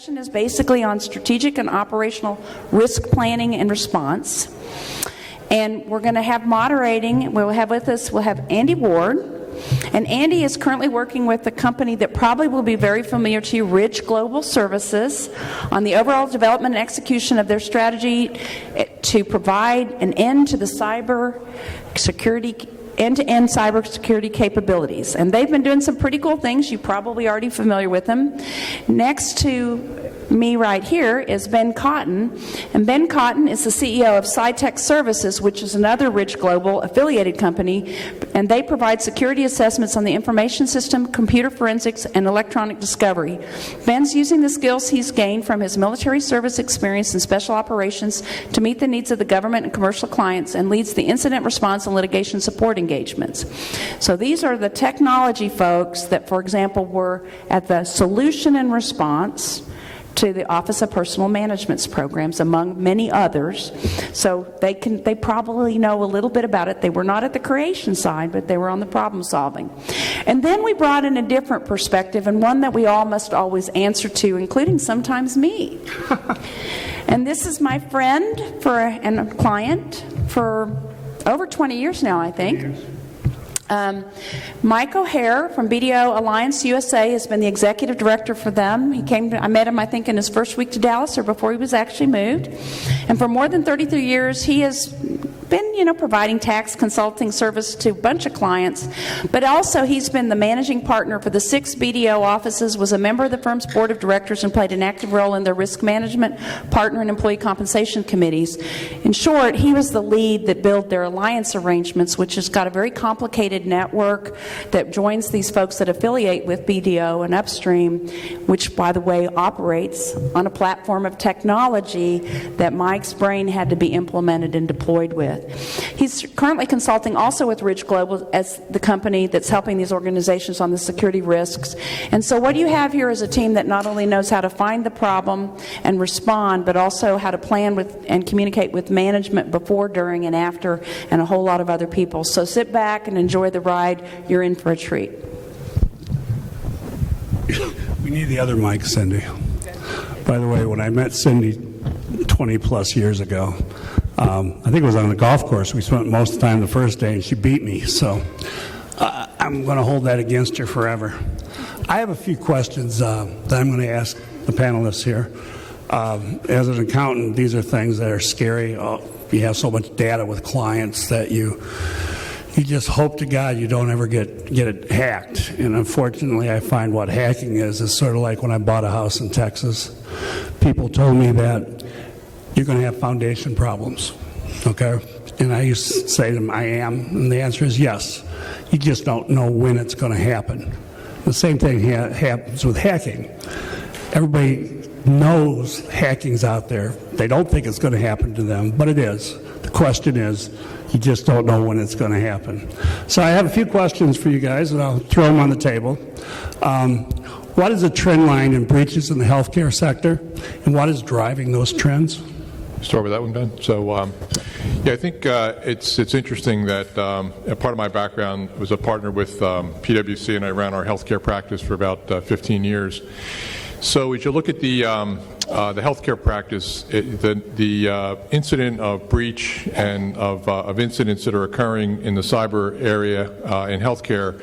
discussion is basically on strategic and operational risk planning and response. And we're going to have moderating. We'll have Andy Ward. And Andy is currently working with a company that probably will be very familiar to you, Ridge Global Services, on the overall development and execution of their strategy to provide an end to the end-to-end cybersecurity capabilities. And they've been doing some pretty cool things. You're probably already familiar with them. Next to me right here is Ben Cotton. And Ben Cotton is the CEO of SciTech Services, which is another Ridge Global affiliated company. And they provide security assessments on the information system, computer forensics, and electronic discovery. Ben's using the skills he's gained from his military service experience and special operations to meet the needs of the government and commercial clients, and leads the incident response and litigation support engagements. So these are the technology folks that, for example, were at the solution and response to the Office of Personal Management's programs, among many others. So they probably know a little bit about it. They were not at the creation side, but they were on the problem solving. And then we brought in a different perspective, and one that we all must always answer to, including sometimes me. And this is my friend and a client for over 20 years now, I think. Mike O'Hare from BDO Alliance USA has been the executive director for them. I met him, I think, in his first week to Dallas, or before he was actually moved. And for more than 33 years, he has been, providing tax consulting service to a bunch of clients. But also, he's been the managing partner for the 6 BDO offices, was a member of the firm's board of directors, and played an active role in their risk management, partner, and employee compensation committees. In short, he was the lead that built their alliance arrangements, which has got a very complicated network that joins these folks that affiliate with BDO and Upstream, which, by the way, operates on a platform of technology that Mike's brain had to be implemented and deployed with. He's currently consulting also with Ridge Global as the company that's helping these organizations on the security risks. And so what you have here is a team that not only knows how to find the problem and respond, but also how to plan with and communicate with management before, during, and after, and a whole lot of other people. So sit back and enjoy the ride. You're in for a treat. We need the other mic, Cindy. By the way, when I met Cindy 20 plus years ago, I think it was on the golf course. We spent most of the time the first day, and she beat me. So I'm going to hold that against her forever. I have a few questions that I'm going to ask the panelists here. As an accountant, these are things that are scary. You have so much data with clients that you just hope to God you don't ever get it hacked. And unfortunately, I find what hacking is sort of like when I bought a house in Texas. People told me that you're going to have foundation problems, okay? And I used to say to them, I am. And the answer is yes. You just don't know when it's going to happen. The same thing happens with hacking. Everybody knows hacking's out there. They don't think it's going to happen to them, but it is. The question is, you just don't know when it's going to happen. So I have a few questions for you guys, and I'll throw them on the table. What is the trend line in breaches in the healthcare sector, and what is driving those trends? Start with that one, Ben. So, I think it's interesting that part of my background was a partner with PwC, and I ran our healthcare practice for about 15 years. So, as you look at the healthcare practice, the incident of breach and of incidents that are occurring in the cyber area in healthcare,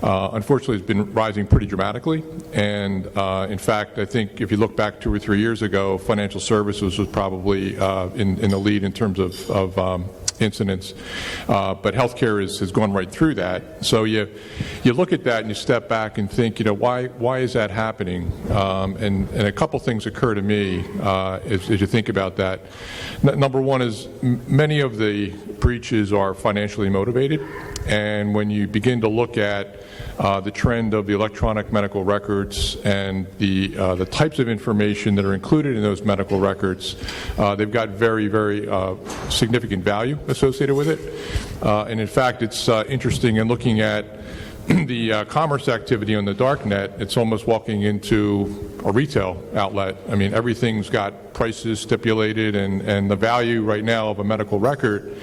unfortunately, has been rising pretty dramatically. And in fact, I think if you look back 2 or 3 years ago, financial services was probably in the lead in terms of incidents, but healthcare has gone right through that. So you look at that and you step back and think, why is that happening? And a couple things occur to me as you think about that. Number one is many of the breaches are financially motivated, and when you begin to look at the trend of the electronic medical records and the types of information that are included in those medical records, they've got very, very significant value associated with it. And in fact, it's interesting in looking at the commerce activity on the dark net. It's almost walking into a retail outlet. I mean, everything's got prices stipulated, and the value right now of a medical record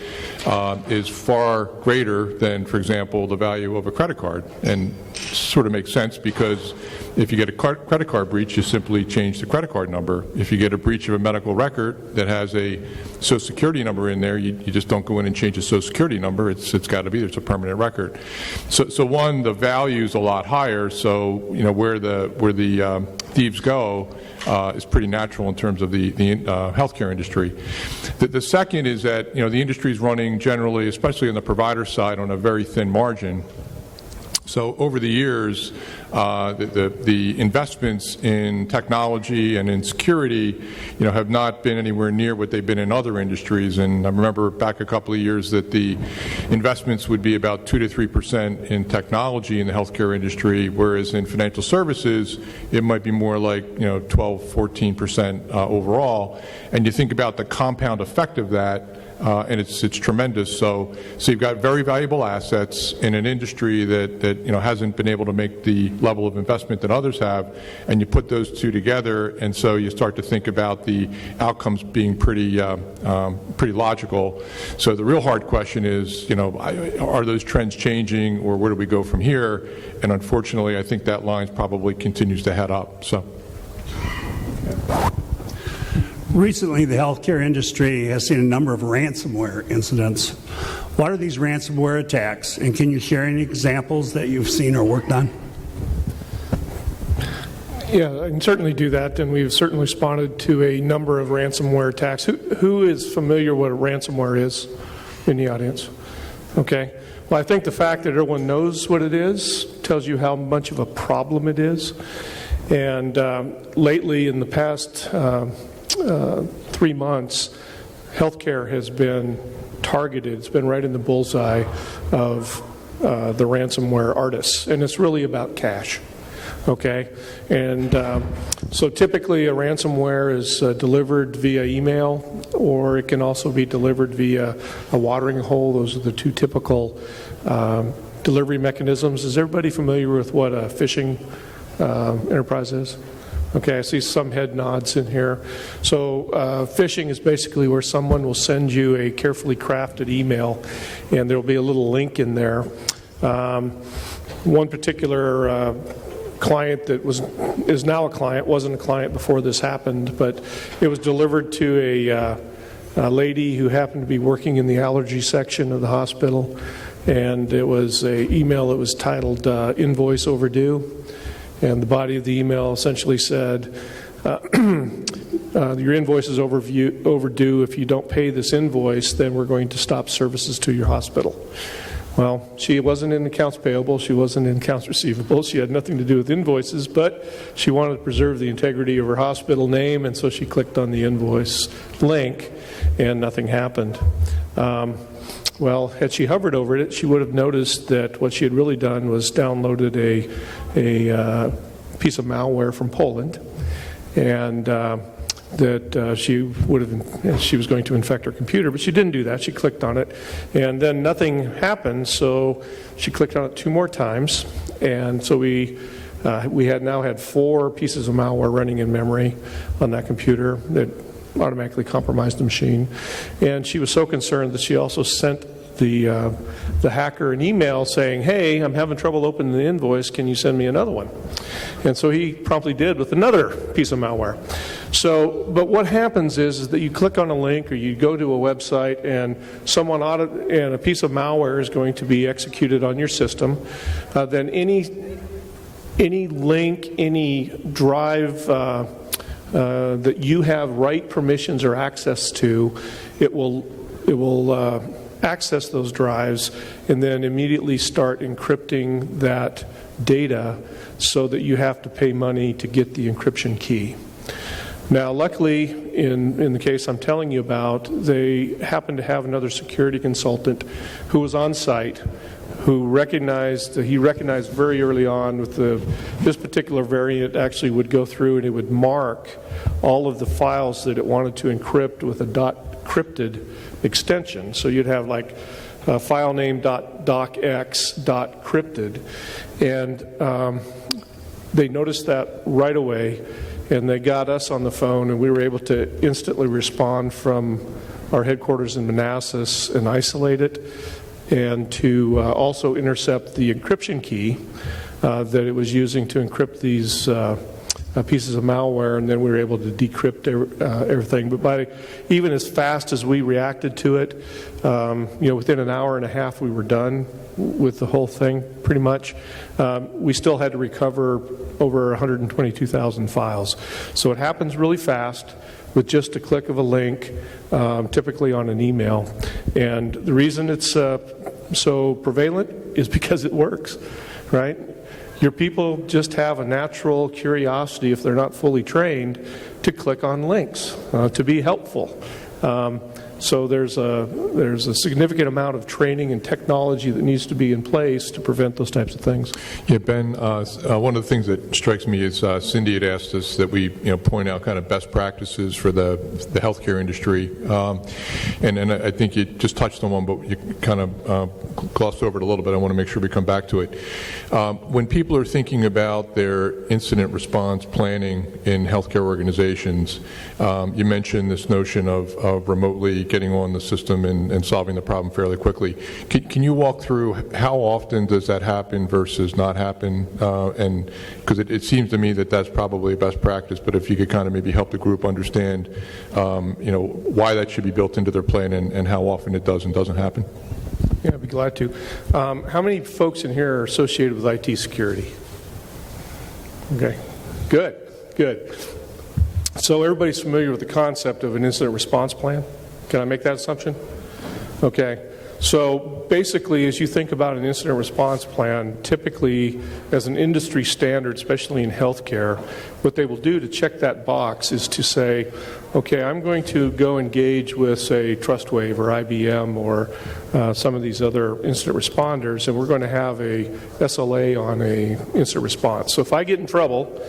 is far greater than, for example, the value of a credit card. And sort of makes sense, because if you get a credit card breach, you simply change the credit card number. If you get a breach of a medical record that has a Social Security number in there, you just don't go in and change the Social Security number. It's got to be there. It's a permanent record. So one, the value is a lot higher. So where the thieves go is pretty natural in terms of the healthcare industry. The second is that the industry is running generally, especially on the provider side, on a very thin margin. So over the years, the investments in technology and in security, have not been anywhere near what they've been in other industries. And I remember back a couple of years that the investments would be about 2 to 3% in technology in the healthcare industry, whereas in financial services, it might be more like 12, 14% overall. And you think about the compound effect of that. And it's tremendous. So you've got very valuable assets in an industry that hasn't been able to make the level of investment that others have, and you put those two together, and so you start to think about the outcomes being pretty logical. So the real hard question is, are those trends changing, or where do we go from here? And unfortunately, I think that line probably continues to head up. So. Recently, the healthcare industry has seen a number of ransomware incidents. What are these ransomware attacks, and can you share any examples that you've seen or worked on? Yeah, I can certainly do that, and we've certainly responded to a number of ransomware attacks. Who is familiar what a ransomware is in the audience? Okay. Well, I think the fact that everyone knows what it is tells you how much of a problem it is. And lately, in the past 3 months, healthcare has been targeted. It's been right in the bullseye of the ransomware artists, and it's really about cash. Okay, and so typically a ransomware is delivered via email, or it can also be delivered via a watering hole. Those are the two typical delivery mechanisms. Is everybody familiar with what a phishing enterprise is? Okay, I see some head nods in here. So phishing is basically where someone will send you a carefully crafted email, and there will be a little link in there. One particular client that is now a client, wasn't a client before this happened, but it was delivered to a lady who happened to be working in the allergy section of the hospital, and it was an email that was titled Invoice Overdue. And the body of the email essentially said, your invoice is overdue. If you don't pay this invoice, then we're going to stop services to your hospital. Well, she wasn't in accounts payable. She wasn't in accounts receivable. She had nothing to do with invoices, but she wanted to preserve the integrity of her hospital name, and so she clicked on the invoice link, and nothing happened. Well, had she hovered over it, she would have noticed that what she had really done was downloaded a piece of malware from Poland, and that she was going to infect her computer, but she didn't do that. She clicked on it, and then nothing happened. So she clicked on it 2 more times, and so we had now had 4 pieces of malware running in memory on that computer that automatically compromised the machine. And she was so concerned that she also sent the hacker an email saying, hey, I'm having trouble opening the invoice, can you send me another one? And so he promptly did with another piece of malware. So, but what happens is that you click on a link or you go to a website, and and a piece of malware is going to be executed on your system. Then any link, any drive that you have write permissions or access to, it will access those drives and then immediately start encrypting that data so that you have to pay money to get the encryption key. Now, luckily, in the case I'm telling you about, they happened to have another security consultant who was on site, who recognized very early on with this particular variant actually would go through and it would mark all of the files that it wanted to encrypt with a .crypted extension. So you'd have like file name .docx.crypted, and they noticed that right away, and they got us on the phone, and we were able to instantly respond from our headquarters in Manassas and isolate it, and to also intercept the encryption key that it was using to encrypt these pieces of malware, and then we were able to decrypt everything. But even as fast as we reacted to it, within an hour and a half we were done with the whole thing, pretty much. We still had to recover over 122,000 files. So it happens really fast with just a click of a link, typically on an email. And the reason it's so prevalent is because it works, right? Your people just have a natural curiosity, if they're not fully trained, to click on links, to be helpful. So there's a significant amount of training and technology that needs to be in place to prevent those types of things. Yeah, Ben, one of the things that strikes me is Cindy had asked us that we point out kind of best practices for the healthcare industry. And I think you just touched on one, but you kind of glossed over it a little bit. I want to make sure we come back to it. When people are thinking about their incident response planning in healthcare organizations, you mentioned this notion of remotely getting on the system and solving the problem fairly quickly. Can you walk through how often does that happen versus not happen? And because it seems to me that that's probably best practice, but if you could kind of maybe help the group understand, why that should be built into their plan and how often it does and doesn't happen. Yeah, I'd be glad to. How many folks in here are associated with IT security? Okay, good. So everybody's familiar with the concept of an incident response plan? Can I make that assumption? Okay. So basically, as you think about an incident response plan, typically as an industry standard, especially in healthcare, what they will do to check that box is to say, okay, I'm going to go engage with, say, TrustWave or IBM or some of these other incident responders, and we're going to have a SLA on a incident response. So if I get in trouble,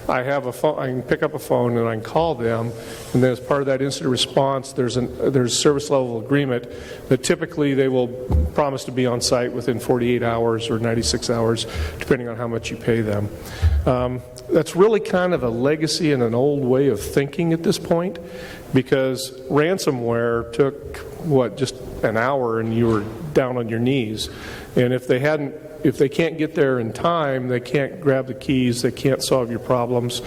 I have a phone. I can pick up a phone and I can call them, and then as part of that incident response, there's a service level agreement that typically they will promise to be on site within 48 hours or 96 hours, depending on how much you pay them. That's really kind of a legacy and an old way of thinking at this point, because ransomware took just an hour and you were down on your knees, and if they can't get there in time, they can't grab the keys, they can't solve your problems.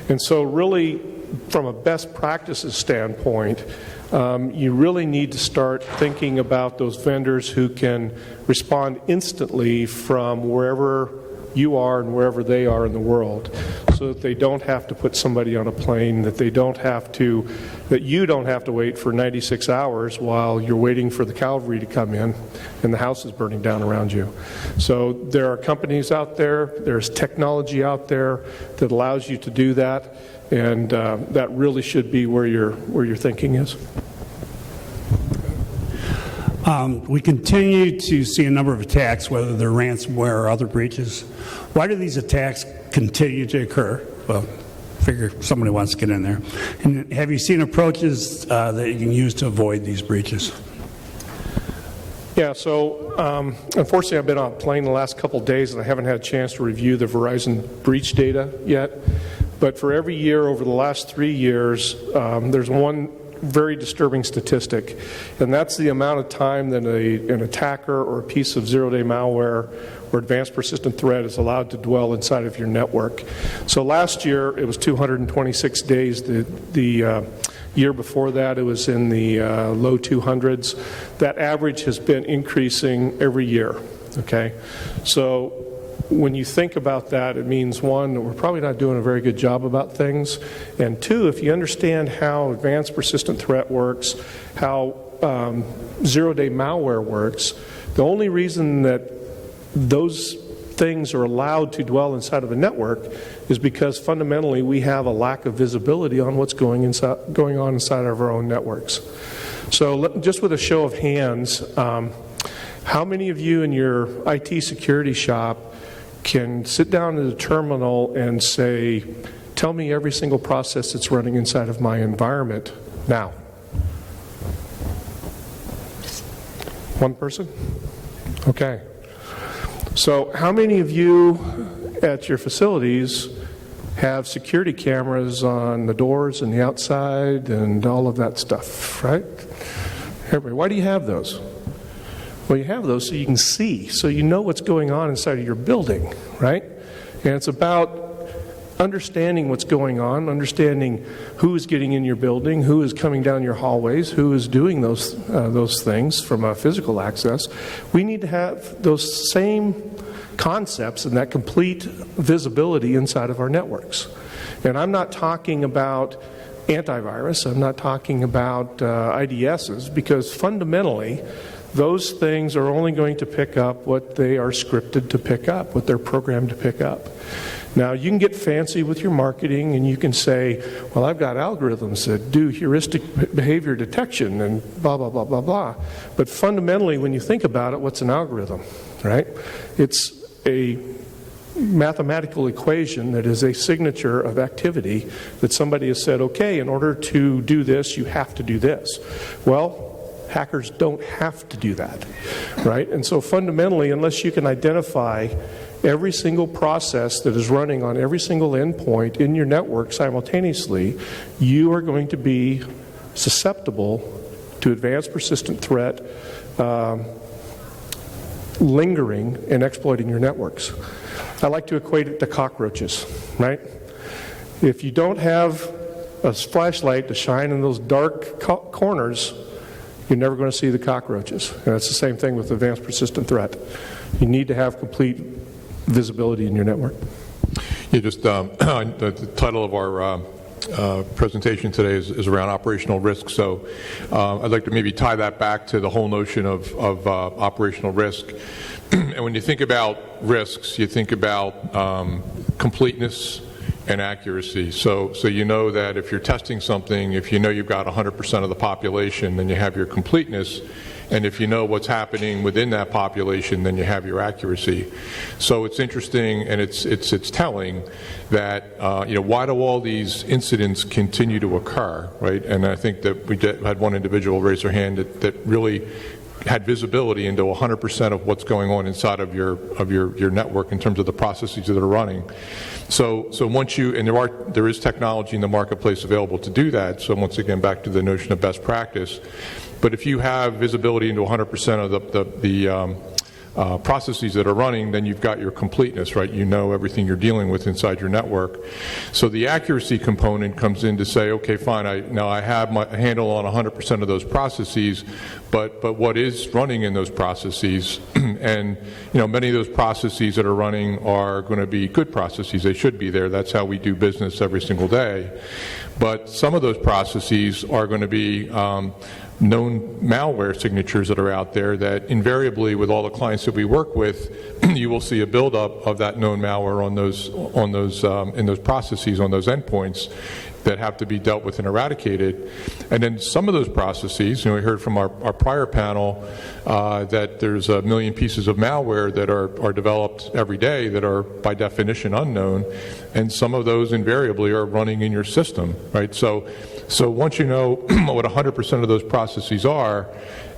And so really, from a best practices standpoint, you really need to start thinking about those vendors who can respond instantly from wherever you are and wherever they are in the world, so that they don't have to put somebody on a plane, that you don't have to wait for 96 hours while you're waiting for the cavalry to come in and the house is burning down around you. So there are companies out there, there's technology out there that allows you to do that, and that really should be where your thinking is. We continue to see a number of attacks, whether they're ransomware or other breaches. Why do these attacks continue to occur? Well, figure somebody wants to get in there. And have you seen approaches that you can use to avoid these breaches? Yeah, so unfortunately I've been on a plane the last couple of days and I haven't had a chance to review the Verizon breach data yet. But for every year over the last 3 years, there's one very disturbing statistic, and that's the amount of time that an attacker or a piece of zero-day malware or advanced persistent threat is allowed to dwell inside of your network. So last year it was 226 days. The year before that it was in the low 200s. That average has been increasing every year. Okay, so when you think about that, it means, one, that we're probably not doing a very good job about things, and two, if you understand how advanced persistent threat works, how zero-day malware works, the only reason that those things are allowed to dwell inside of a network is because fundamentally we have a lack of visibility on what's going on inside of our own networks. So just with a show of hands, how many of you in your IT security shop can sit down at a terminal and say, tell me every single process that's running inside of my environment now? One person? Okay. So how many of you at your facilities have security cameras on the doors and the outside and all of that stuff, right? Everybody, why do you have those? Well, you have those so you can see, so you know what's going on inside of your building, right? And it's about understanding what's going on, understanding who is getting in your building, who is coming down your hallways, who is doing those things from a physical access. We need to have those same concepts and that complete visibility inside of our networks. And I'm not talking about antivirus, I'm not talking about IDSs, because fundamentally those things are only going to pick up what they are scripted to pick up, what they're programmed to pick up. Now, you can get fancy with your marketing and you can say, well, I've got algorithms that do heuristic behavior detection and blah, blah, blah, blah, blah. But fundamentally, when you think about it, what's an algorithm, right? It's a mathematical equation that is a signature of activity that somebody has said, okay, in order to do this, you have to do this. Well, hackers don't have to do that, right? And so fundamentally, unless you can identify every single process that is running on every single endpoint in your network simultaneously, you are going to be susceptible to advanced persistent threat lingering and exploiting your networks. I like to equate it to cockroaches, right? If you don't have a flashlight to shine in those dark corners, you're never going to see the cockroaches. And it's the same thing with advanced persistent threat. You need to have complete visibility in your network. Yeah, just the title of our presentation today is around operational risk. So I'd like to maybe tie that back to the whole notion of operational risk. And when you think about risks, you think about completeness and accuracy. So you know that if you're testing something, if you know you've got 100% of the population, then you have your completeness. And if you know what's happening within that population, then you have your accuracy. So it's interesting, and it's telling that why do all these incidents continue to occur, right? And I think that we had one individual raise their hand that really had visibility into 100% of what's going on inside of your network in terms of the processes that are running. So once you, and there is technology in the marketplace available to do that. So once again, back to the notion of best practice. But if you have visibility into 100% of the processes that are running, then you've got your completeness, right? You know everything you're dealing with inside your network. So the accuracy component comes in to say, okay, fine, now I have my handle on 100% of those processes, but what is running in those processes? And many of those processes that are running are going to be good processes. They should be there. That's how we do business every single day. But some of those processes are going to be known malware signatures that are out there that invariably with all the clients that we work with, you will see a buildup of that known malware on those in those processes, on those endpoints that have to be dealt with and eradicated. And then some of those processes, we heard from our prior panel that there's 1 million pieces of malware that are developed every day that are by definition unknown, and some of those invariably are running in your system, right? So once you know what 100% of those processes are,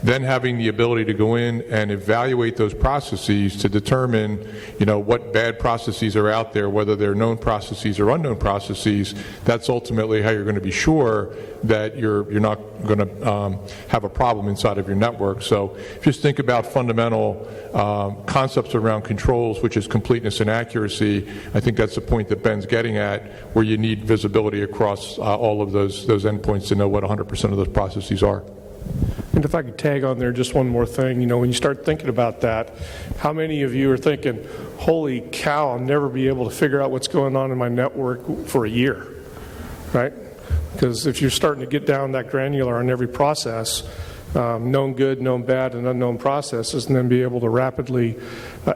then having the ability to go in and evaluate those processes to determine, what bad processes are out there, whether they're known processes or unknown processes, that's ultimately how you're going to be sure that you're not going to have a problem inside of your network. So just think about fundamental concepts around controls, which is completeness and accuracy. I think that's the point that Ben's getting at, where you need visibility across all of those endpoints to know what 100% of those processes are. And if I could tag on there just one more thing, when you start thinking about that, how many of you are thinking, holy cow, I'll never be able to figure out what's going on in my network for a year, right? Because if you're starting to get down that granular on every process, known good, known bad, and unknown processes, and then be able to rapidly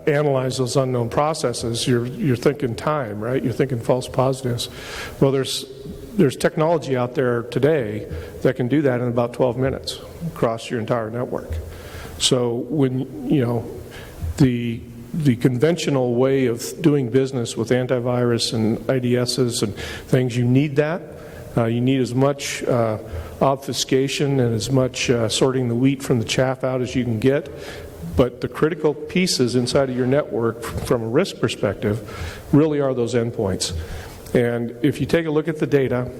analyze those unknown processes, you're thinking time, right? You're thinking false positives. Well, there's technology out there today that can do that in about 12 minutes across your entire network. So when, the conventional way of doing business with antivirus and IDSs and things, you need that. You need as much obfuscation and as much sorting the wheat from the chaff out as you can get. But the critical pieces inside of your network from a risk perspective really are those endpoints. And if you take a look at the data,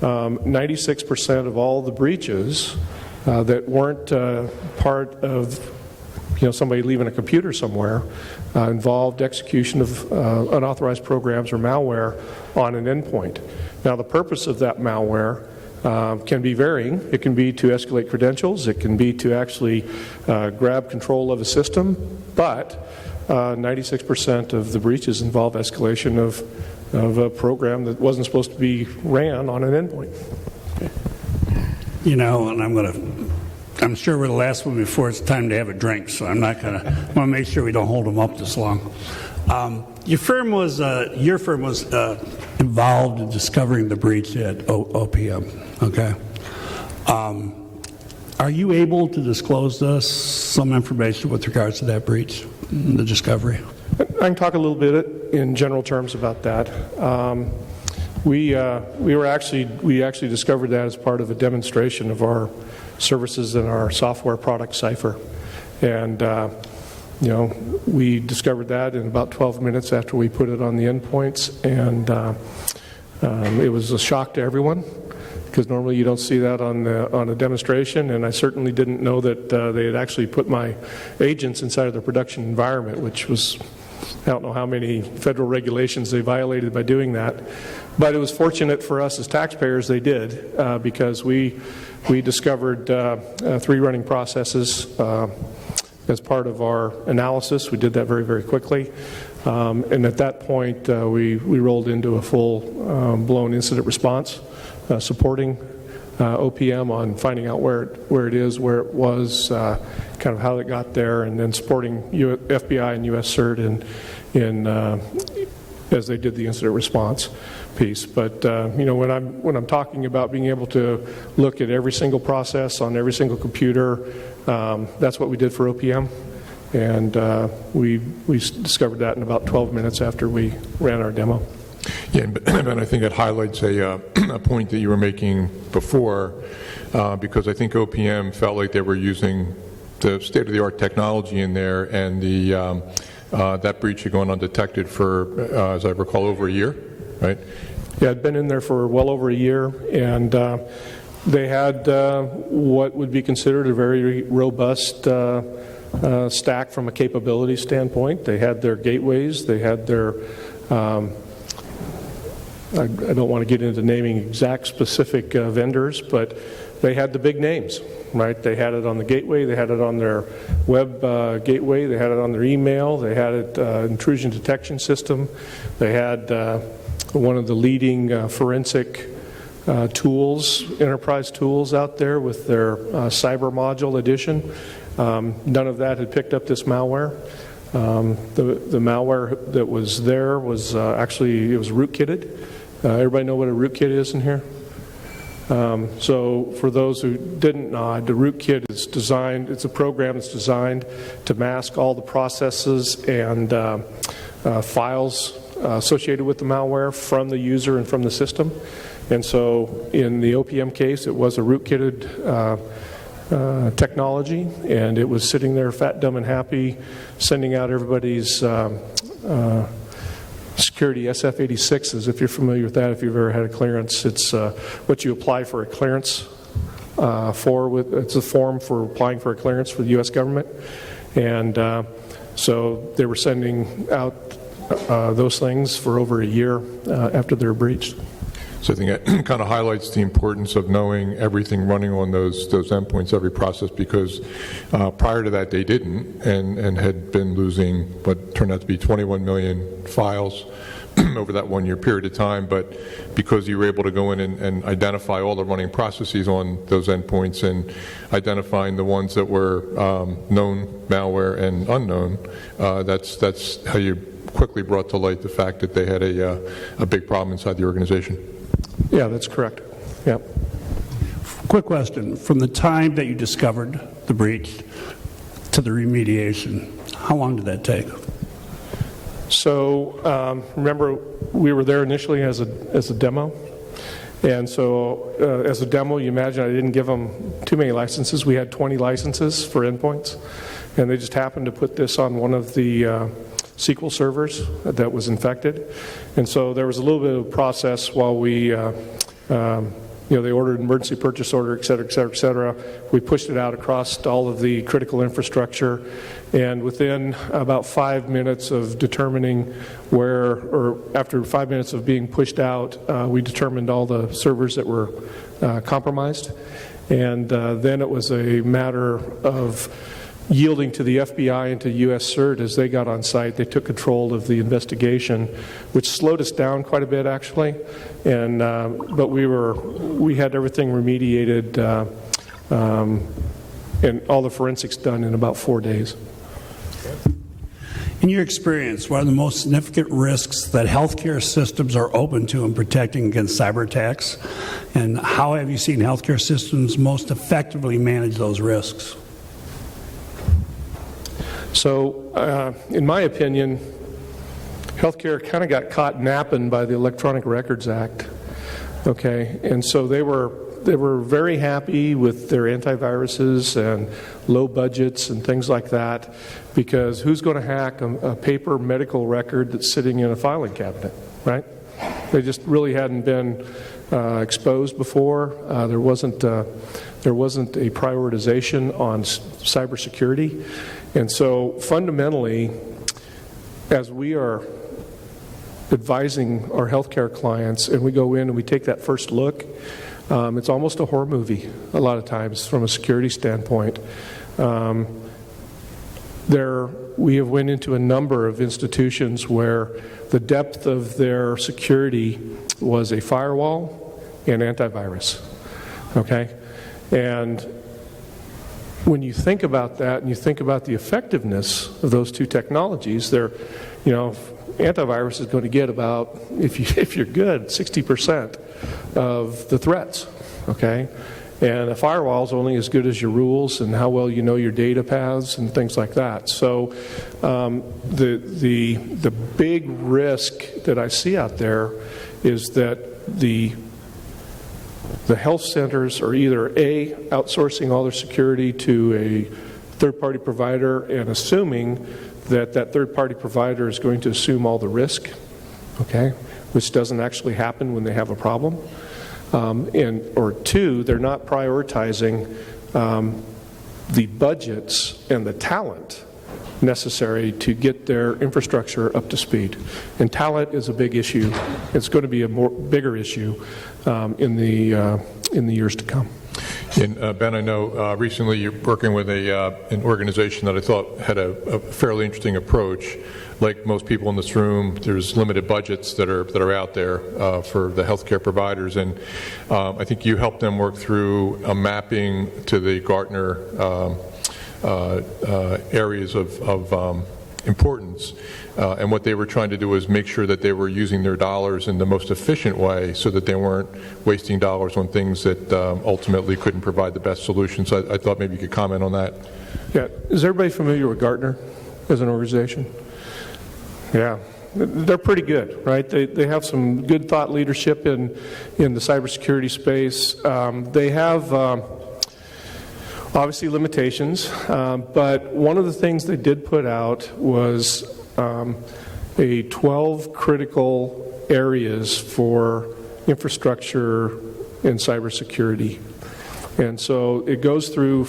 96% of all the breaches that weren't part of somebody leaving a computer somewhere involved execution of unauthorized programs or malware on an endpoint. Now, the purpose of that malware can be varying. It can be to escalate credentials. It can be to actually grab control of a system. But 96% of the breaches involve escalation of a program that wasn't supposed to be ran on an endpoint. And I'm sure we're the last one before it's time to have a drink, so I'm not going to, want to make sure we don't hold them up this long. Your firm was involved in discovering the breach at OPM, okay? Are you able to disclose to us some information with regards to that breach, the discovery? I can talk a little bit in general terms about that. We actually discovered that as part of a demonstration of our services and our software product Cypher, and we discovered that in about 12 minutes after we put it on the endpoints, and it was a shock to everyone because normally you don't see that on a demonstration, and I certainly didn't know that they had actually put my agents inside of the production environment, which was, I don't know how many federal regulations they violated by doing that. But it was fortunate for us as taxpayers they did, because we discovered 3 running processes as part of our analysis. We did that very, very quickly. And at that point, we rolled into a full-blown incident response, supporting OPM on finding out where it is, where it was, kind of how it got there, and then supporting FBI and U.S. CERT in as they did the incident response piece. But when I'm talking about being able to look at every single process on every single computer, that's what we did for OPM, and we discovered that in about 12 minutes after we ran our demo. Yeah, and I think it highlights a point that you were making before, because I think OPM felt like they were using the state-of-the-art technology in there, and that breach had gone undetected for, as I recall, over a year, right? Yeah, I'd been in there for well over a year, and they had what would be considered a very robust stack from a capability standpoint. They had their gateways, they had their I don't want to get into naming exact specific vendors, but they had the big names, right? They had it on the gateway, they had it on their web gateway, they had it on their email, they had it intrusion detection system, they had one of the leading forensic tools, enterprise tools out there with their cyber module edition. None of that had picked up this malware. The malware that was there was actually, it was rootkitted. Everybody know what a rootkit is in here? So for those who didn't know, the rootkit is designed, it's a program that's designed to mask all the processes and files associated with the malware from the user and from the system. And so in the OPM case, it was a rootkitted technology, and it was sitting there fat, dumb, and happy, sending out everybody's security SF-86s. If you're familiar with that, if you've ever had a clearance, it's what you apply for a clearance for. It's a form for applying for a clearance for the U.S. government. And so they were sending out those things for over a year after they were breached. So I think it kind of highlights the importance of knowing everything running on those endpoints, every process, because prior to that they didn't, and had been losing what turned out to be 21 million files over that 1 year period of time. But because you were able to go in and identify all the running processes on those endpoints and identifying the ones that were known malware and unknown, that's how you quickly brought to light the fact that they had a big problem inside the organization. Yeah, that's correct. Yeah. Quick question. From the time that you discovered the breach to the remediation, how long did that take? So remember, we were there initially as a demo. And so as a demo, you imagine I didn't give them too many licenses. We had 20 licenses for endpoints. And they just happened to put this on one of the SQL servers that was infected. And so there was a little bit of a process while we, they ordered an emergency purchase order, et cetera, et cetera, et cetera. We pushed it out across all of the critical infrastructure. And within about 5 minutes of determining after 5 minutes of being pushed out, we determined all the servers that were compromised. And then it was a matter of yielding to the FBI and to U.S. CERT as they got on site. They took control of the investigation, which slowed us down quite a bit, actually. And but we had everything remediated and all the forensics done in about 4 days. In your experience, what are the most significant risks that healthcare systems are open to in protecting against cyber attacks? And how have you seen healthcare systems most effectively manage those risks? So, in my opinion, healthcare kind of got caught napping by the Electronic Records Act. Okay, and so they were very happy with their antiviruses and low budgets and things like that, because who's going to hack a paper medical record that's sitting in a filing cabinet, right? They just really hadn't been exposed before. There wasn't a prioritization on cybersecurity. And so fundamentally, as we are advising our healthcare clients and we go in and we take that first look, it's almost a horror movie a lot of times from a security standpoint. We have went into a number of institutions where the depth of their security was a firewall and antivirus. Okay? And when you think about that and you think about the effectiveness of those two technologies, antivirus is going to get about, if you're good, 60% of the threats. Okay? And a firewall is only as good as your rules and how well you know your data paths and things like that. So the big risk that I see out there is that the health centers are either A, outsourcing all their security to a third-party provider and assuming that third-party provider is going to assume all the risk, okay, which doesn't actually happen when they have a problem. Or two, they're not prioritizing the budgets and the talent necessary to get their infrastructure up to speed. And talent is a big issue. It's going to be a bigger issue in the years to come. And Ben, I know recently you're working with an organization that I thought had a fairly interesting approach. Like most people in this room, there's limited budgets that are out there for the healthcare providers, and I think you helped them work through a mapping to the Gartner areas of importance. And what they were trying to do was make sure that they were using their dollars in the most efficient way so that they weren't wasting dollars on things that ultimately couldn't provide the best solution. So I thought maybe you could comment on that. Yeah. Is everybody familiar with Gartner as an organization? Yeah. They're pretty good, right? They have some good thought leadership in the cybersecurity space. They have obviously limitations, but one of the things they did put out was a 12 critical areas for infrastructure and cybersecurity. And so it goes through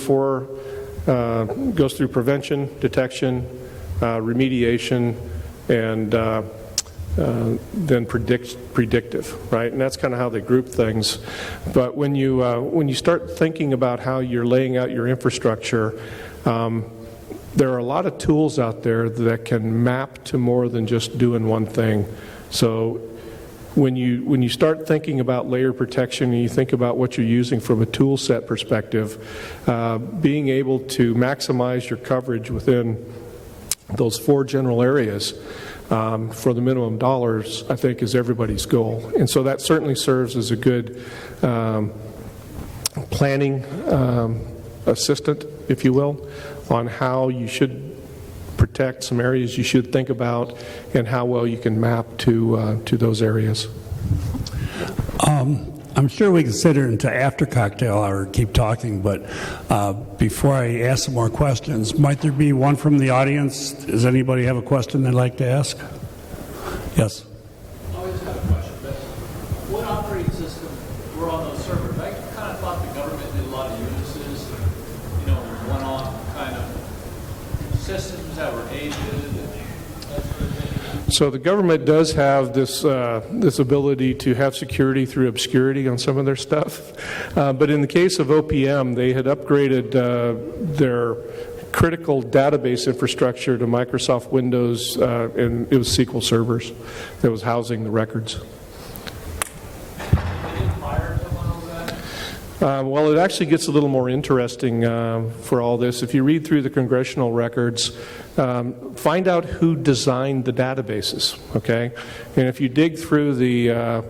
prevention, detection, remediation, and then predictive, right? And that's kind of how they group things. But when you start thinking about how you're laying out your infrastructure, there are a lot of tools out there that can map to more than just doing one thing. So when you start thinking about layer protection and you think about what you're using from a tool set perspective, being able to maximize your coverage within those 4 general areas for the minimum dollars, I think, is everybody's goal. And so that certainly serves as a good planning assistant, if you will, on how you should protect some areas you should think about and how well you can map to those areas. I'm sure we can sit here into after cocktail hour and keep talking, but before I ask some more questions, might there be one from the audience? Does anybody have a question they'd like to ask? Yes. I just have a question, but what operating system were on those servers? I kind of thought the government did a lot of Unisys, one-off kind of systems that were aged and that sort of thing. So the government does have this this ability to have security through obscurity on some of their stuff. But in the case of OPM, they had upgraded their critical database infrastructure to Microsoft Windows, and it was SQL servers that was housing the records. They didn't fire someone over that? Well, it actually gets a little more interesting for all this. If you read through the congressional records, find out who designed the databases, okay? And if you dig through the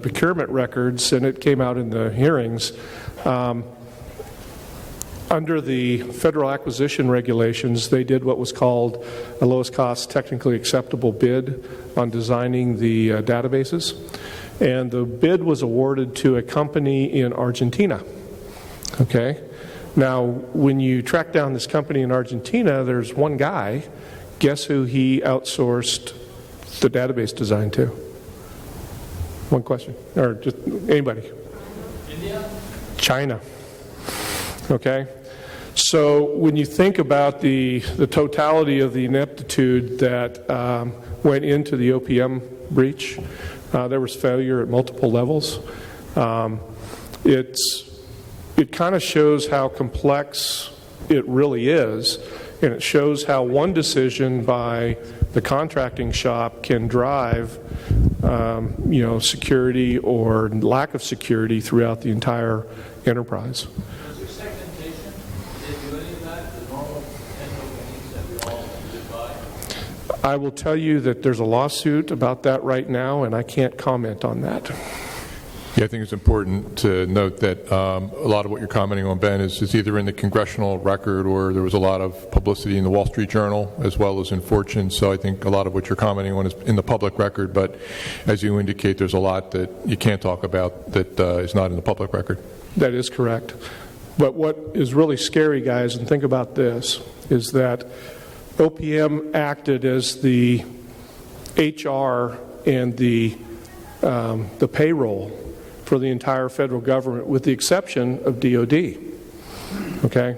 procurement records, and it came out in the hearings, under the federal acquisition regulations, they did what was called a lowest cost technically acceptable bid on designing the databases. And the bid was awarded to a company in Argentina, okay? Now, when you track down this company in Argentina, there's one guy. Guess who he outsourced the database design to? One question, or just anybody? India? China. Okay? So when you think about the totality of the ineptitude that went into the OPM breach, there was failure at multiple levels. It kind of shows how complex it really is, and it shows how one decision by the contracting shop can drive security or lack of security throughout the entire enterprise. Was there segmentation? Did they do any of that? The normal 10 domains that we all live by? I will tell you that there's a lawsuit about that right now, and I can't comment on that. Yeah, I think it's important to note that a lot of what you're commenting on, Ben, is either in the congressional record or there was a lot of publicity in the Wall Street Journal as well as in Fortune. So I think a lot of what you're commenting on is in the public record. But as you indicate, there's a lot that you can't talk about that is not in the public record. That is correct. But what is really scary, guys, and think about this, is that OPM acted as the HR and the payroll for the entire federal government, with the exception of DOD. Okay?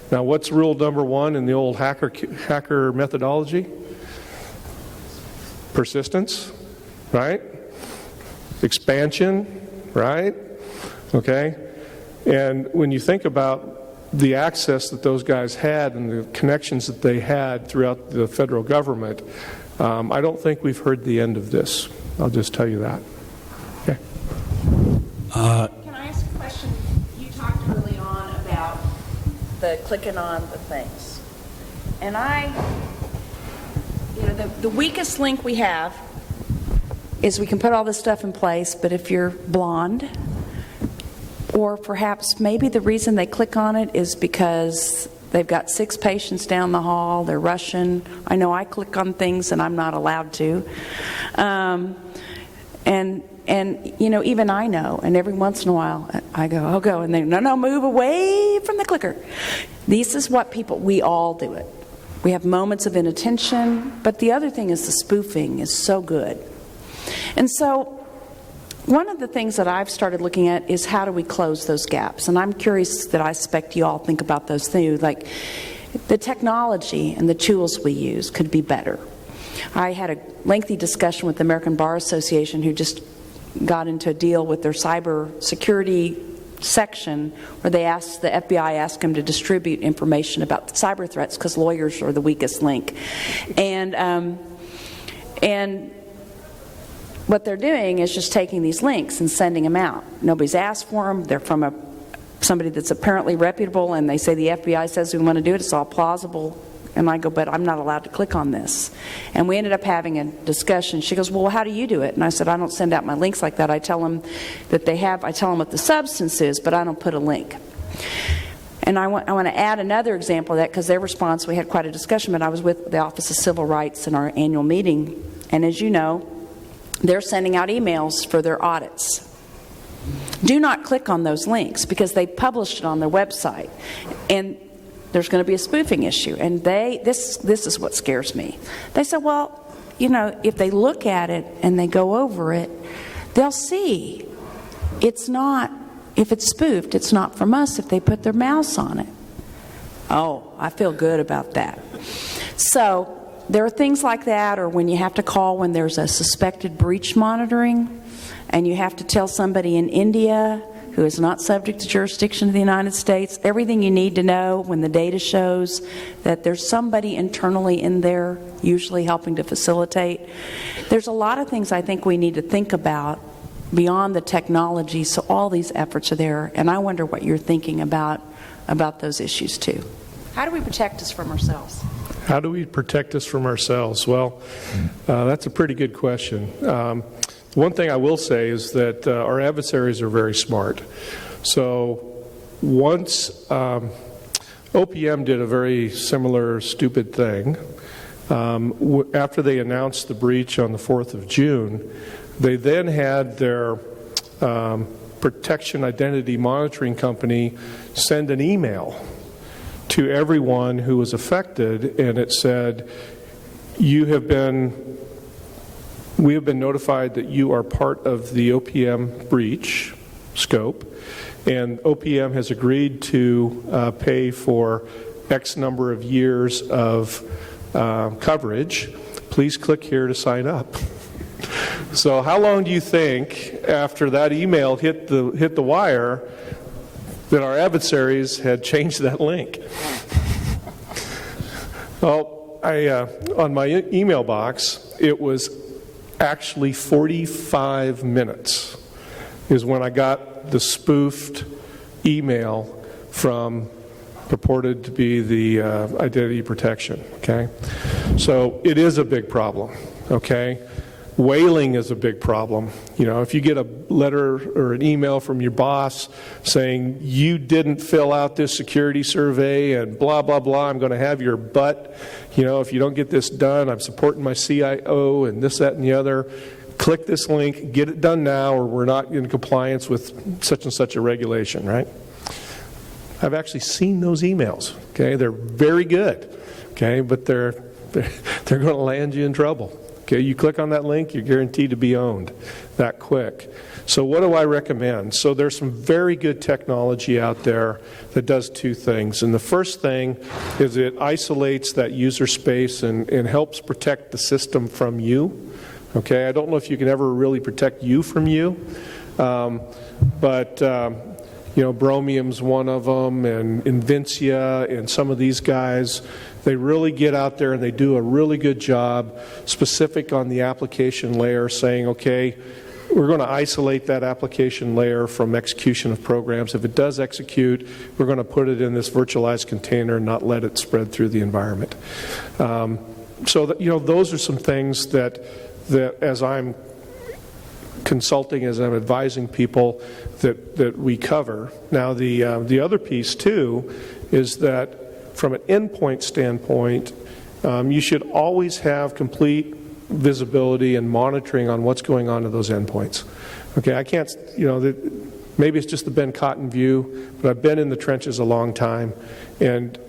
Now, what's rule number one in the old hacker methodology? Persistence, right? Expansion, right? Okay? And when you think about the access that those guys had and the connections that they had throughout the federal government, I don't think we've heard the end of this. I'll just tell you that. Okay. Can I ask a question? You talked early on about the clicking on the things. And the weakest link we have is we can put all this stuff in place, but if you're blonde, or perhaps maybe the reason they click on it is because they've got 6 patients down the hall, they're rushing. I know I click on things and I'm not allowed to. And even I know, and every once in a while I go, I'll go, and they no, move away from the clicker. This is what we all do it. We have moments of inattention, but the other thing is the spoofing is so good. And so one of the things that I've started looking at is how do we close those gaps? And I'm curious that I expect you all think about those things, like the technology and the tools we use could be better. I had a lengthy discussion with the American Bar Association, who just got into a deal with their cyber security section where the FBI asked them to distribute information about cyber threats because lawyers are the weakest link. And what they're doing is just taking these links and sending them out. Nobody's asked for them. They're from somebody that's apparently reputable, and they say the FBI says we want to do it. It's all plausible. And I go, but I'm not allowed to click on this. And we ended up having a discussion. She goes, well, how do you do it? And I said, I don't send out my links like that. I tell them that I tell them what the substance is, but I don't put a link. And I want to add another example of that, because their response, we had quite a discussion, but I was with the Office of Civil Rights in our annual meeting. And as you know, they're sending out emails for their audits. Do not click on those links because they published it on their website. And there's going to be a spoofing issue. And this is what scares me. They said, well, you know, if they look at it and they go over it, they'll see it's not, if it's spoofed, it's not from us if they put their mouse on it. Oh, I feel good about that. So there are things like that, or when you have to call when there's a suspected breach monitoring, and you have to tell somebody in India who is not subject to jurisdiction of the United States everything you need to know when the data shows that there's somebody internally in there usually helping to facilitate. There's a lot of things I think we need to think about beyond the technology, so all these efforts are there, and I wonder what you're thinking about those issues too. How do we protect us from ourselves? How do we protect us from ourselves? Well, that's a pretty good question. One thing I will say is that our adversaries are very smart. So once OPM did a very similar stupid thing, after they announced the breach on the 4th of June, they then had their protection identity monitoring company send an email to everyone who was affected, and it said, we have been notified that you are part of the OPM breach scope, and OPM has agreed to pay for X number of years of coverage. Please click here to sign up. So how long do you think after that email hit the wire that our adversaries had changed that link? Well, on my email box, it was actually 45 minutes is when I got the spoofed email from purported to be the identity protection, okay? So it is a big problem, okay? Whaling is a big problem. You know, if you get a letter or an email from your boss saying you didn't fill out this security survey and blah, blah, blah, I'm going to have your butt. You know, if you don't get this done, I'm supporting my CIO and this, that, and the other. Click this link, get it done now, or we're not in compliance with such and such a regulation, right? I've actually seen those emails, okay? They're very good, okay? But they're going to land you in trouble. Okay, you click on that link, you're guaranteed to be owned that quick. So what do I recommend? So there's some very good technology out there that does two things. And the first thing is it isolates that user space and helps protect the system from you. Okay, I don't know if you can ever really protect you from you, but you know, Bromium's one of them, and Invincia, and some of these guys. They really get out there and they do a really good job specific on the application layer, saying, okay, we're going to isolate that application layer from execution of programs. If it does execute, we're going to put it in this virtualized container and not let it spread through the environment. So that, you know, those are some things that as I'm consulting, as I'm advising people, that we cover. Now the other piece too is that from an endpoint standpoint, you should always have complete visibility and monitoring on what's going on to those endpoints. Okay, I can't, you know, maybe it's just the Ben Cotton view, but I've been in the trenches a long time, and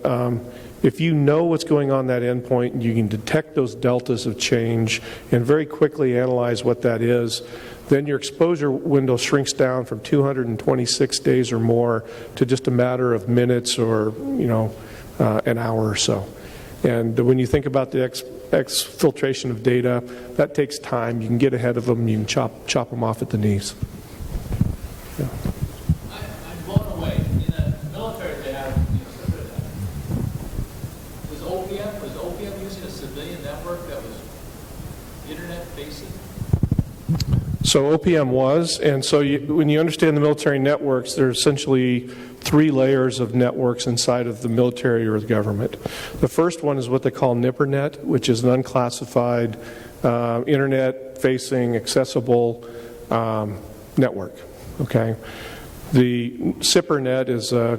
if you know what's going on that endpoint, and you can detect those deltas of change and very quickly analyze what that is, then your exposure window shrinks down from 226 days or more to just a matter of minutes or, you know, an hour or so. And when you think about the exfiltration of data, that takes time. You can get ahead of them. You can chop them off at the knees. Yeah. I'm blown away. In the military, they have, was OPM using a civilian network that was internet facing? So OPM was, and so when you understand the military networks, there's essentially 3 layers of networks inside of the military or the government. The first one is what they call NIPRNet, which is an unclassified, internet-facing, accessible network. Okay, the SIPRNet is a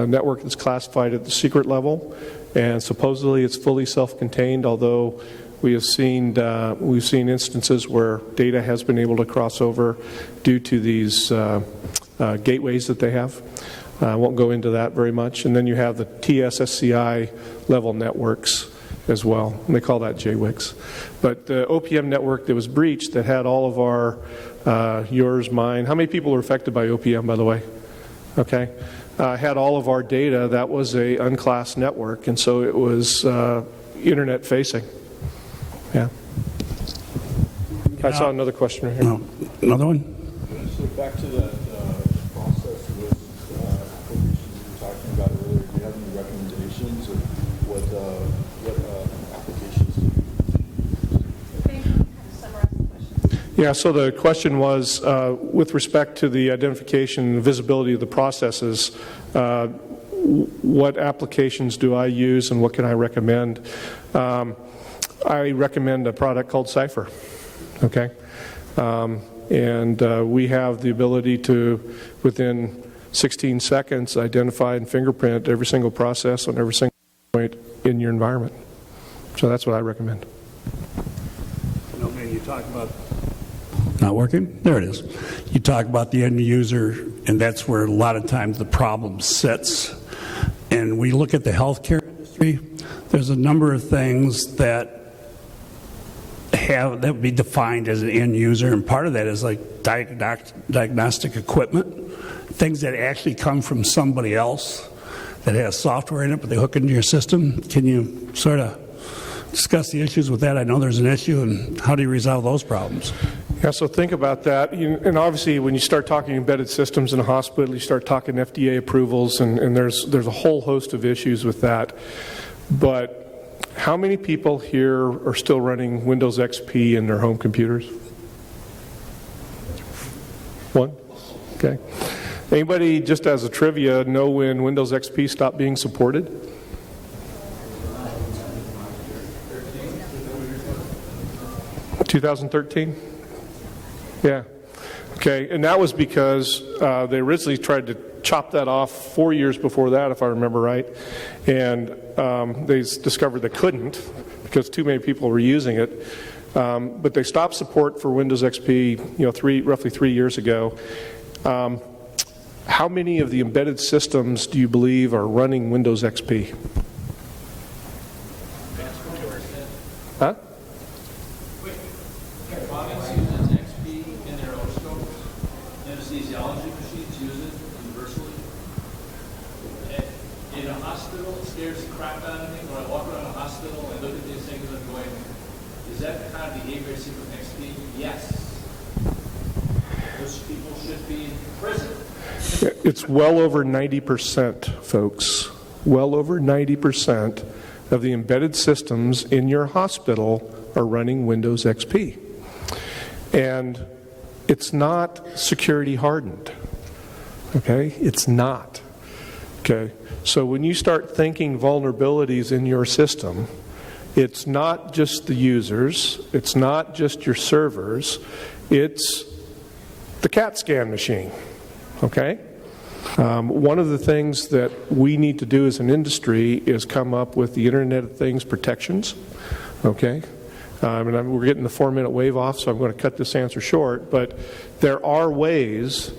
network that's classified at the secret level, and supposedly it's fully self-contained, although we've seen instances where data has been able to cross over due to these gateways that they have. I won't go into that very much. And then you have the TSSCI level networks as well. And they call that JWICs. But the OPM network that was breached that had all of our, yours, mine, how many people were affected by OPM, by the way? Okay. Had all of our data. That was a unclassed network, and so it was internet facing. Yeah. I saw another question right here. No. Another one? So back to that process with applications you were talking about earlier, do you have any recommendations of what applications do you use? Yeah, so the question was, with respect to the identification and visibility of the processes, what applications do I use and what can I recommend? I recommend a product called Cypher, okay? And we have the ability to, within 16 seconds, identify and fingerprint every single process on every single point in your environment. So that's what I recommend. Okay, you talk about not working? There it is. You talk about the end user, and that's where a lot of times the problem sits. And we look at the healthcare industry, there's a number of things that would be defined as an end user, and part of that is like diagnostic equipment, things that actually come from somebody else that has software in it, but they hook into your system. Can you sort of discuss the issues with that? I know there's an issue, and how do you resolve those problems? Yeah, so think about that. And obviously, when you start talking embedded systems in a hospital, you start talking FDA approvals, and there's a whole host of issues with that. But how many people here are still running Windows XP in their home computers? One? Okay. Anybody, just as a trivia, know when Windows XP stopped being supported? 2013? Yeah. Okay, and that was because they originally tried to chop that off 4 years before that, if I remember right, and they discovered they couldn't because too many people were using it. But they stopped support for Windows XP, roughly 3 years ago. How many of the embedded systems do you believe are running Windows XP? Huh? Anesthesiology machines use it universally. In a hospital, it scares the crap out of me when I walk around a hospital and look at these things and I'm going, is that the kind of behavior I see from XP? Yes. Those people should be in prison. It's well over 90%, folks. Well over 90% of the embedded systems in your hospital are running Windows XP. And it's not security hardened. Okay? It's not. Okay? So when you start thinking vulnerabilities in your system, it's not just the users, it's not just your servers, it's the CAT scan machine. Okay? One of the things that we need to do as an industry is come up with the Internet of Things protections. Okay? And we're getting the 4-minute wave off, so I'm going to cut this answer short. But there are ways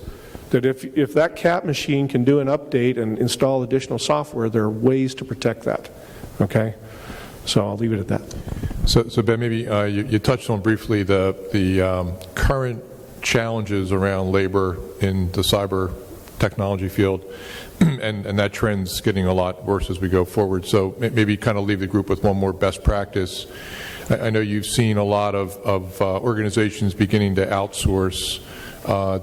that if that CAT machine can do an update and install additional software, there are ways to protect that. Okay? So I'll leave it at that. So Ben, maybe you touched on briefly the current challenges around labor in the cyber technology field, and that trend's getting a lot worse as we go forward. So maybe kind of leave the group with one more best practice. I know you've seen a lot of organizations beginning to outsource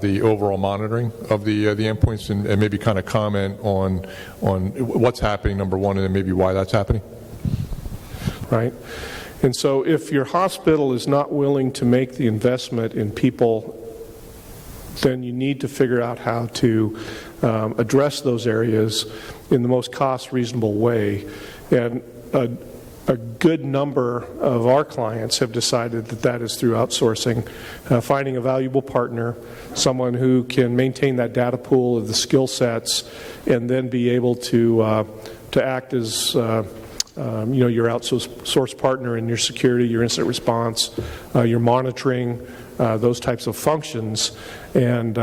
the overall monitoring of the endpoints, and maybe kind of comment on what's happening, number one, and then maybe why that's happening. Right. And so if your hospital is not willing to make the investment in people, then you need to figure out how to address those areas in the most cost reasonable way. And a good number of our clients have decided that that is through outsourcing, finding a valuable partner, someone who can maintain that data pool of the skill sets, and then be able to act as your outsourced partner in your security, your incident response, your monitoring, those types of functions. And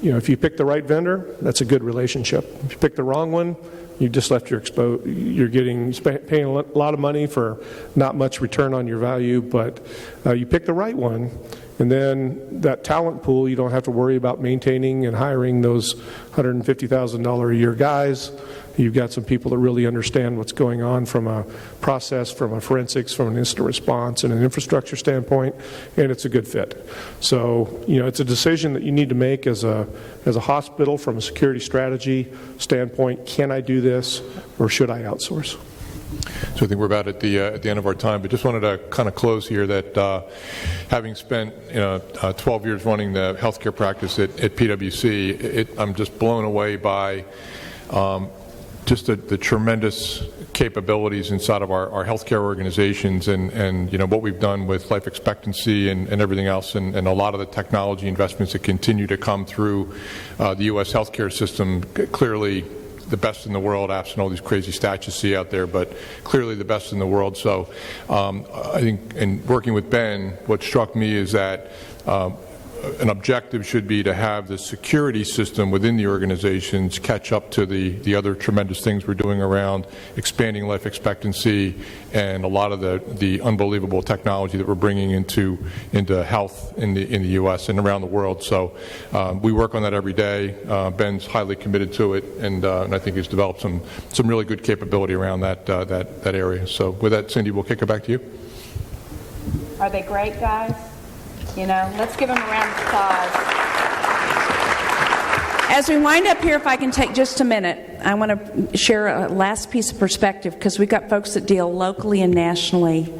if you pick the right vendor, that's a good relationship. If you pick the wrong one, you just left you're paying a lot of money for not much return on your value. But you pick the right one, and then that talent pool, you don't have to worry about maintaining and hiring those $150,000 a year guys. You've got some people that really understand what's going on from a process, from a forensics, from an incident response, and an infrastructure standpoint, and it's a good fit. So, it's a decision that you need to make as a hospital from a security strategy standpoint. Can I do this, or should I outsource? So I think we're about at the end of our time, but just wanted to kind of close here that having spent 12 years running the healthcare practice at PwC, I'm just blown away by just the tremendous capabilities inside of our healthcare organizations and what we've done with life expectancy and everything else, and a lot of the technology investments that continue to come through the U.S. healthcare system. Clearly the best in the world, absent all these crazy stats you see out there, but clearly the best in the world. So I think in working with Ben, what struck me is that an objective should be to have the security system within the organizations catch up to the other tremendous things we're doing around expanding life expectancy and a lot of the unbelievable technology that we're bringing into health in the U.S. and around the world. So we work on that every day. Ben's highly committed to it, and I think he's developed some really good capability around that area. So with that, Cindy, we'll kick it back to you. Are they great, guys? Let's give them a round of applause. As we wind up here, if I can take just a minute, I want to share a last piece of perspective, because we've got folks that deal locally and nationally,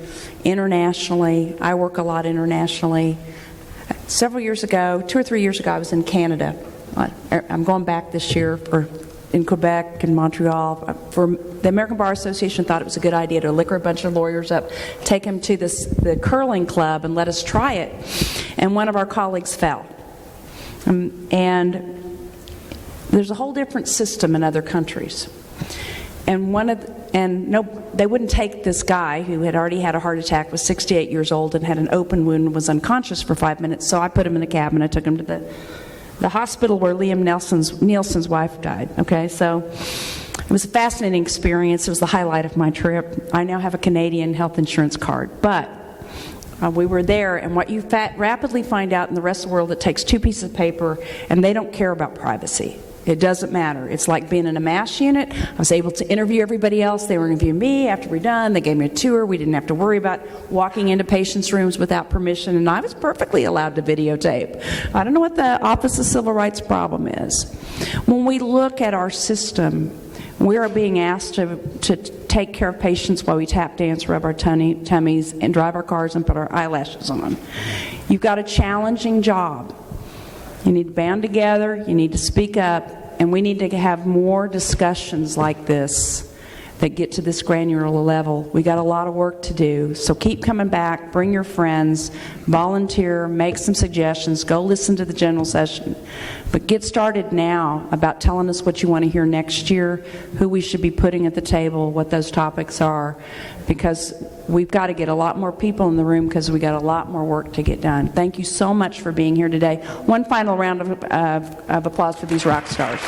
internationally. I work a lot internationally. Several years ago, 2 or 3 years ago, I was in Canada. I'm going back this year in Quebec and Montreal. The American Bar Association thought it was a good idea to liquor a bunch of lawyers up, take them to the curling club and let us try it. And one of our colleagues fell. And there's a whole different system in other countries. And they wouldn't take this guy who had already had a heart attack, was 68 years old, and had an open wound and was unconscious for 5 minutes. So I put him in a cab and I took him to the hospital where Liam Nielsen's wife died. Okay, so it was a fascinating experience. It was the highlight of my trip. I now have a Canadian health insurance card, but we were there, and what you rapidly find out in the rest of the world, it takes 2 pieces of paper, and they don't care about privacy. It doesn't matter. It's like being in a MASH unit. I was able to interview everybody else. They were interviewing me after we're done. They gave me a tour. We didn't have to worry about walking into patients' rooms without permission, and I was perfectly allowed to videotape. I don't know what the Office of Civil Rights problem is. When we look at our system, we are being asked to take care of patients while we tap dance, rub our tummies, and drive our cars and put our eyelashes on. You've got a challenging job. You need to band together, you need to speak up, and we need to have more discussions like this that get to this granular level. We got a lot of work to do, so keep coming back, bring your friends, volunteer, make some suggestions, go listen to the general session. But get started now about telling us what you want to hear next year, who we should be putting at the table, what those topics are, because we've got to get a lot more people in the room because we got a lot more work to get done. Thank you so much for being here today. One final round of applause for these rock stars.